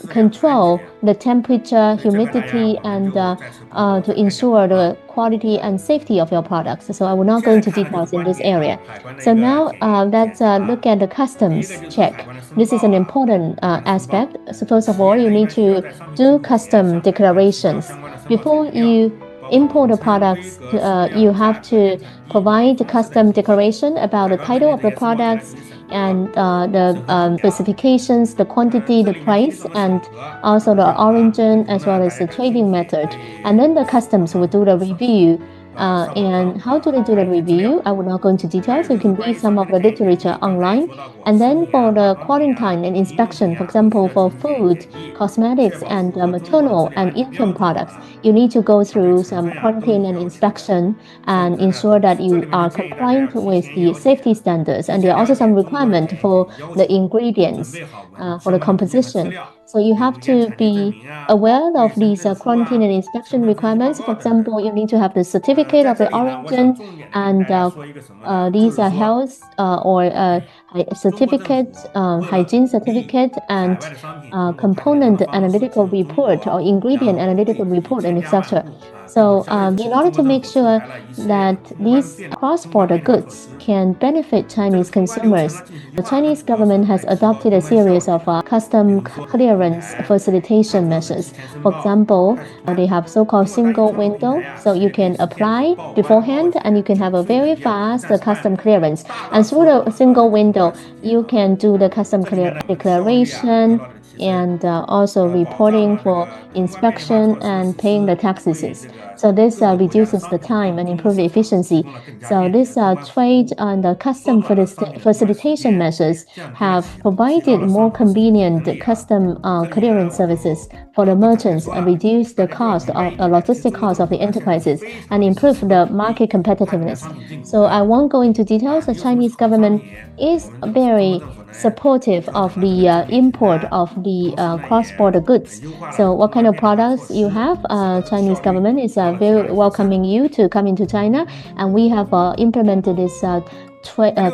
control the temperature, humidity, and to ensure the quality and safety of your products. So I will not go into details in this area. So now let's look at the customs check. This is an important aspect. So first of all, you need to do custom declarations. Before you import the products, you have to provide the custom declaration about the title of the products and the specifications, the quantity, the price, and also the origin as well as the trading method. And then the customs will do the review. And how do they do the review? I will not go into details. You can read some of the literature online. And then for the quarantine and inspection, for example, for food, cosmetics, and maternal and infant products, you need to go through some quarantine and inspection and ensure that you are compliant with the safety standards. And there are also some requirements for the ingredients, for the composition. So you have to be aware of these quarantine and inspection requirements. For example, you need to have the certificate of the origin and these are health or certificate, hygiene certificate, and component analytical report or ingredient analytical report, and etc. So in order to make sure that these cross-border goods can benefit Chinese consumers, the Chinese government has adopted a series of custom clearance facilitation measures. For example, they have so-called single window, so you can apply beforehand and you can have a very fast custom clearance. And through the single window, you can do the custom declaration and also reporting for inspection and paying the taxes. So this reduces the time and improves the efficiency. So this trade and the custom facilitation measures have provided more convenient custom clearance services for the merchants and reduce the cost of logistic cost of the enterprises and improve the market competitiveness. So I won't go into details. The Chinese government is very supportive of the import of the cross-border goods. So what kind of products you have? Chinese government is very welcoming you to come into China, and we have implemented this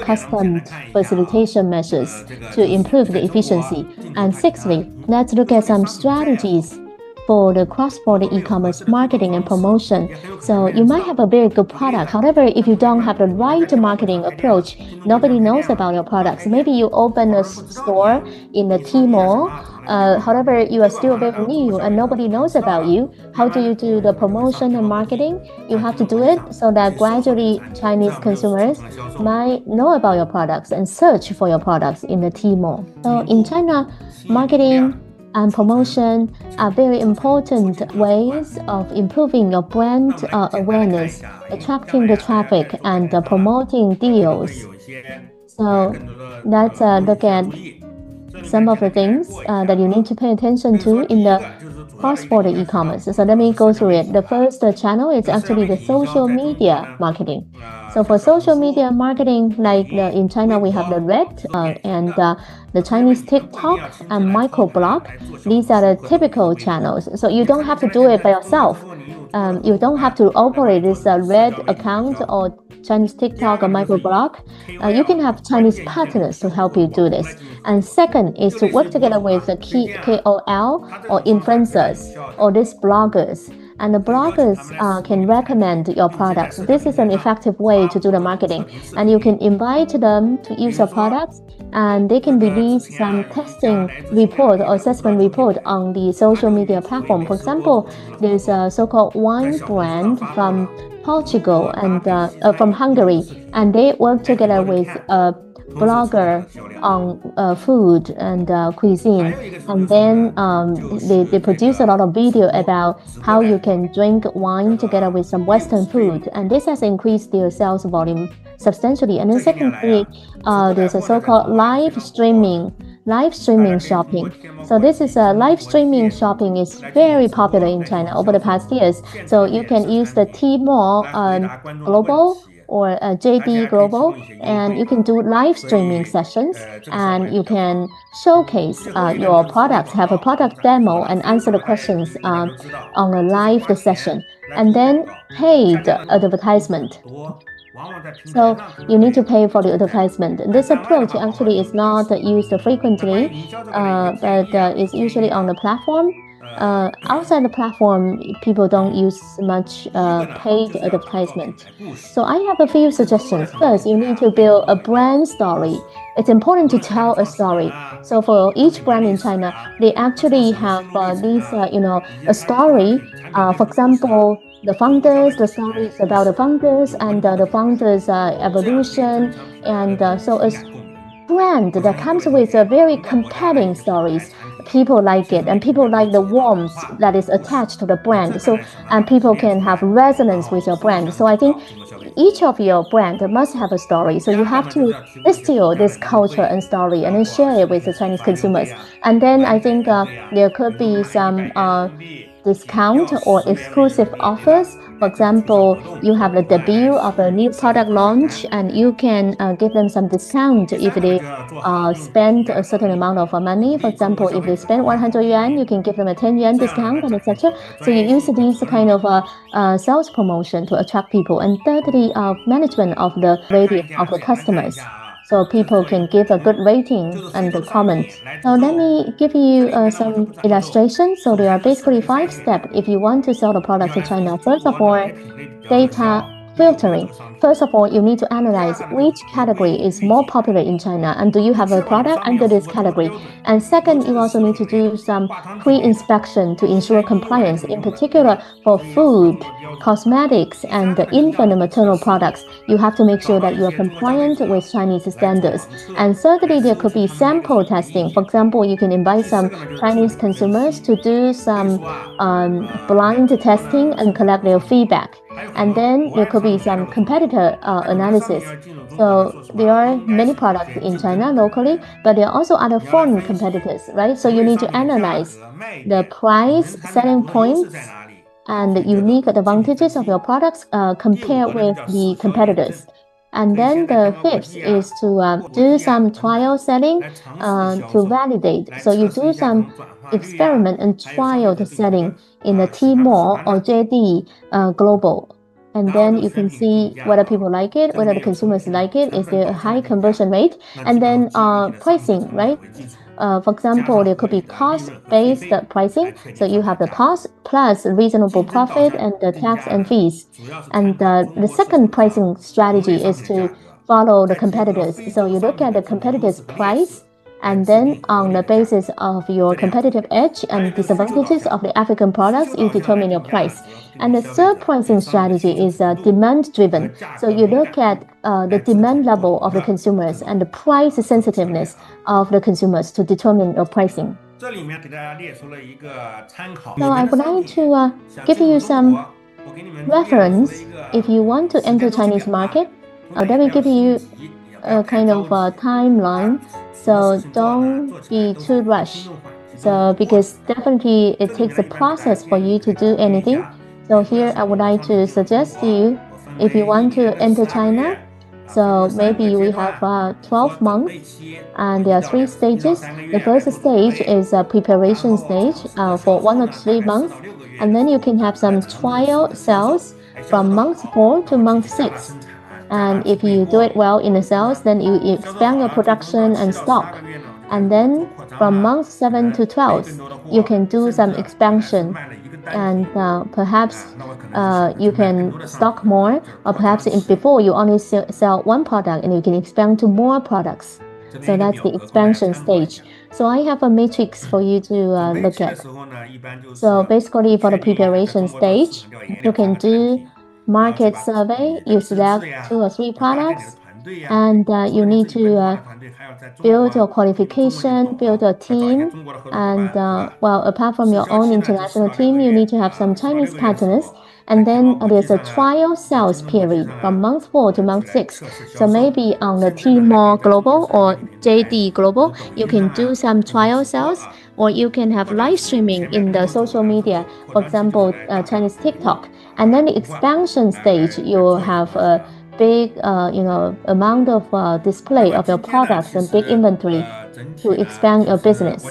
custom facilitation measures to improve the efficiency. And sixthly, let's look at some strategies for the cross-border e-commerce marketing and promotion. So you might have a very good product. However, if you don't have the right marketing approach, nobody knows about your products. Maybe you open a store in the Tmall. However, you are still very new and nobody knows about you. How do you do the promotion and marketing? You have to do it so that gradually Chinese consumers might know about your products and search for your products in the Tmall. So in China, marketing and promotion are very important ways of improving your brand awareness, attracting the traffic, and promoting deals. So let's look at some of the things that you need to pay attention to in the cross-border e-commerce. So let me go through it. The first channel is actually the social media marketing. So for social media marketing, like in China, we have the Red and the Chinese TikTok and microblog. These are the typical channels. So you don't have to do it by yourself. You don't have to operate this Red account or Chinese TikTok or microblog. You can have Chinese partners to help you do this. And second is to work together with the key KOL or influencers or these bloggers. And the bloggers can recommend your products. This is an effective way to do the marketing. And you can invite them to use your products, and they can release some testing report or assessment report on the social media platform. For example, there's a so-called wine brand from Portugal and from Hungary, and they work together with a blogger on food and cuisine, and then they produce a lot of video about how you can drink wine together with some Western food, and this has increased their sales volume substantially. And then secondly, there's a so-called live streaming shopping. So this is a live streaming shopping is very popular in China over the past years. So you can use the Tmall Global or JD Global, and you can do live streaming sessions, and you can showcase your products, have a product demo, and answer the questions on a live session, and then paid advertisement. So you need to pay for the advertisement. This approach actually is not used frequently, but is usually on the platform. Outside the platform, people don't use much paid advertisement. So I have a few suggestions. First, you need to build a brand story. It's important to tell a story. So for each brand in China, they actually have a story. For example, the founders, the stories about the founders and the founders' evolution. And so a brand that comes with a very compelling stories. People like it, and people like the warmth that is attached to the brand. So, and people can have resonance with your brand. So I think each of your brand must have a story. So you have to distill this culture and story and then share it with the Chinese consumers. And then I think there could be some discount or exclusive offers. For example, you have the debut of a new product launch, and you can give them some discount if they spend a certain amount of money. For example, if they spend 100 yuan, you can give them a 10 yuan discount, and etc. So you use these kind of sales promotion to attract people. And thirdly, management of the rating of the customers, so people can give a good rating and comment. So let me give you some illustrations. So there are basically 5 steps if you want to sell the product to China. First of all, data filtering. First of all, you need to analyze which category is more popular in China, and do you have a product under this category? And second, you also need to do some pre-inspection to ensure compliance, in particular for food, cosmetics, and infant and maternal products. You have to make sure that you are compliant with Chinese standards. And thirdly, there could be sample testing. For example, you can invite some Chinese consumers to do some blind testing and collect their feedback. And then there could be some competitor analysis. So there are many products in China locally, but there are also other foreign competitors, right? So you need to analyze the price, selling points, and the unique advantages of your products compared with the competitors. And then the fifth is to do some trial selling to validate. So you do some experiment and trial selling in the Tmall or JD Global. And then you can see whether people like it, whether the consumers like it, is there a high conversion rate, and then pricing, right? For example, there could be cost-based pricing. So you have the cost plus reasonable profit and the tax and fees. And the second pricing strategy is to follow the competitors. So you look at the competitors' price, and then on the basis of your competitive edge and disadvantages of the African products, you determine your price. And the third pricing strategy is demand-driven. So you look at the demand level of the consumers and the price sensitiveness of the consumers to determine your pricing. So I would like to give you some reference if you want to enter Chinese market. Let me give you a kind of timeline. So don't be too rushed. So because definitely it takes a process for you to do anything. So here I would like to suggest to you if you want to enter China, so maybe we have 12 months, and there are 3 stages. The first stage is a preparation stage for 1 or 3 months, and then you can have some trial sales from month 4 to month 6. And if you do it well in the sales, then you expand your production and stock. And then from month 7 to 12, you can do some expansion. And perhaps you can stock more, or perhaps before you only sell one product and you can expand to more products. So that's the expansion stage. So I have a matrix for you to look at. So basically for the preparation stage, you can do market survey, you select 2 or 3 products, and you need to build your qualification, build a team, and well, apart from your own international team, you need to have some Chinese partners. And then there's a trial sales period from month 4 to month 6. So maybe on the Tmall Global or JD Global, you can do some trial sales, or you can have live streaming in the social media, for example, Chinese TikTok. And then the expansion stage, you will have a big amount of display of your products and big inventory to expand your business.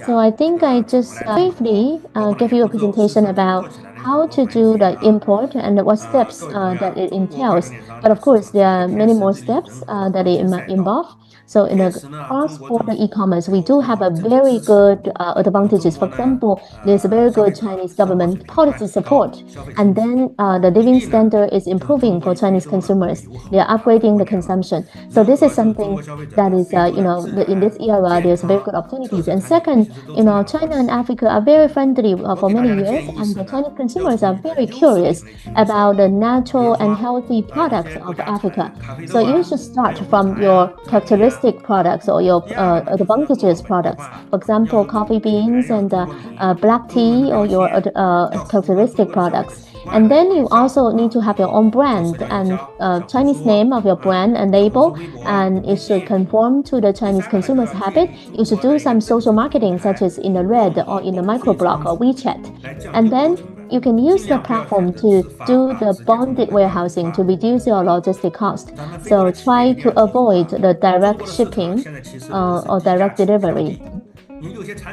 So I think I just briefly give you a presentation about how to do the import and what steps that it entails. But of course, there are many more steps that it might involve. So in the cross-border e-commerce, we do have a very good advantages. For example, there's a very good Chinese government policy support, and then the living standard is improving for Chinese consumers. They are upgrading the consumption. So this is something that is, in this era, there's very good opportunities. And second, China and Africa are very friendly for many years, and the Chinese consumers are very curious about the natural and healthy products of Africa. So you should start from your characteristic products or your advantageous products. For example, coffee beans and black tea, or your characteristic products. And then you also need to have your own brand and Chinese name of your brand and label, and it should conform to the Chinese consumers' habit. You should do some social marketing, such as in the Red or in the microblog or WeChat. And then you can use the platform to do the bonded warehousing to reduce your logistic cost. So try to avoid the direct shipping or direct delivery.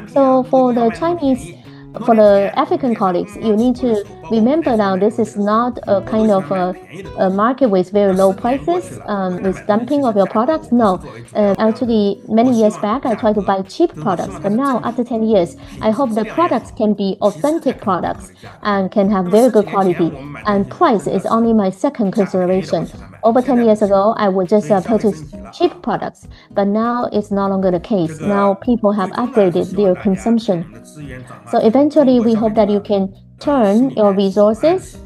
So for the African colleagues, you need to remember now this is not a kind of a market with very low prices, with dumping of your products. No, actually, many years back, I tried to buy cheap products, but now after 10 years, I hope the products can be authentic products and can have very good quality. And price is only my second consideration. Over 10 years ago, I would just purchase cheap products, but now it's no longer the case. Now people have upgraded their consumption. So eventually, we hope that you can turn your resources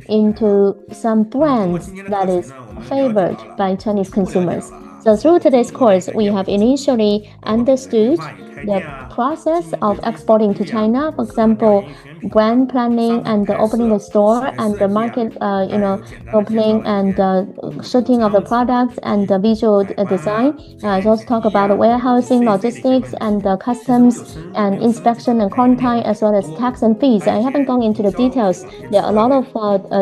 into some brands that is favored by Chinese consumers. So through today's course, we have initially understood the process of exporting to China. For example, brand planning and opening the store and the market, opening and shooting of the products and the visual design. I also talk about warehousing, logistics, and customs and inspection and quarantine, as well as tax and fees. I haven't gone into the details. There are a lot of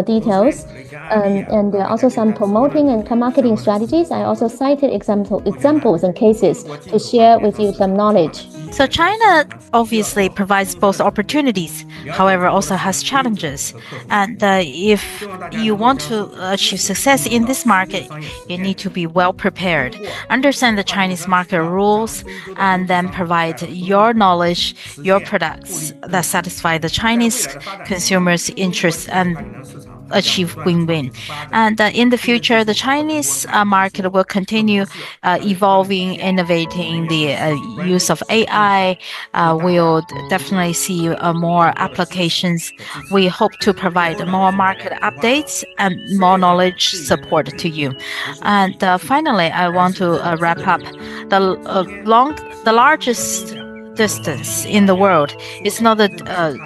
details, and there are also some promoting and marketing strategies. I also cited examples and cases to share with you some knowledge. So China obviously provides both opportunities, however, also has challenges. And if you want to achieve success in this market, you need to be well prepared, understand the Chinese market rules, and then provide your knowledge, your products that satisfy the Chinese consumers' interests and achieve win-win. And in the future, the Chinese market will continue evolving, innovating. The use of AI will definitely see more applications. We hope to provide more market updates and more knowledge support to you. And finally, I want to wrap up. The largest distance in the world is not the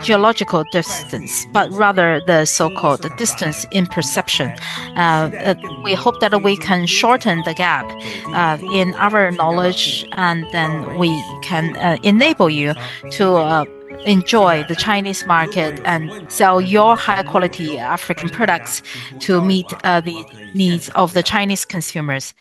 geological distance, but rather the so-called distance in perception. We hope that we can shorten the gap in our knowledge, and then we can enable you to enjoy the Chinese market and sell your high quality African products to meet the needs of the Chinese consumers.